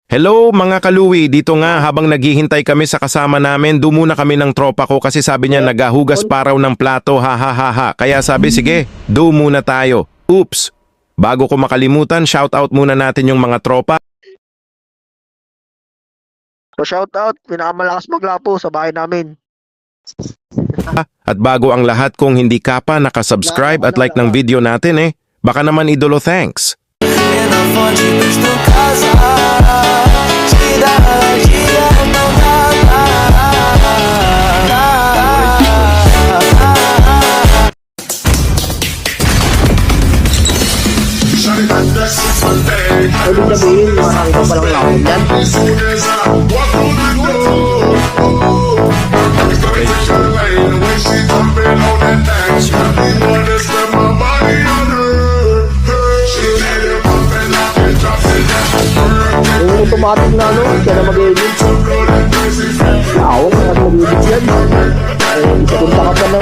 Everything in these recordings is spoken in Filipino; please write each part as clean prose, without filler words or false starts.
Hello mga kaluwi, dito nga habang naghihintay kami sa kasama namin, dumuna kami ng tropa ko kasi sabi niya nagahugas pa raw ng plato, ha ha ha ha. Kaya sabi sige, do muna tayo. Oops! Bago ko makalimutan, shoutout muna natin yung mga tropa. So shoutout, pinakamalakas maglapo sa bahay namin. At bago ang lahat, kung hindi ka pa nakasubscribe at like ng video natin baka naman idolo, thanks. Ibig sabihin, marami pa palang lakot dyan. Yung automatic na siya na mag-edit. Ako, kaya mag-edit yan. Punta ka pa ng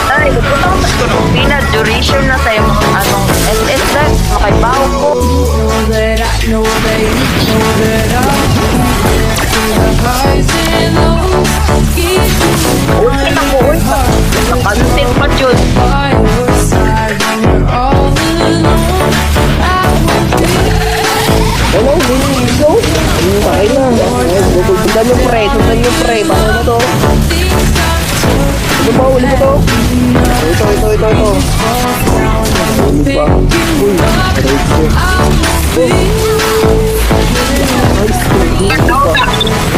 Ay, nagpunta ko sa Pilipinas. Duration na sa yung SS lang. Makaibaw ko. Uy, kita mo, uy. Nakantin pa yun. Hello, Lino. Kain na. Sundan yung pre. Sundan yung pre. Paano na to? Ito ba? Uli ko to? Ito. Uli pa. Uy. Nice.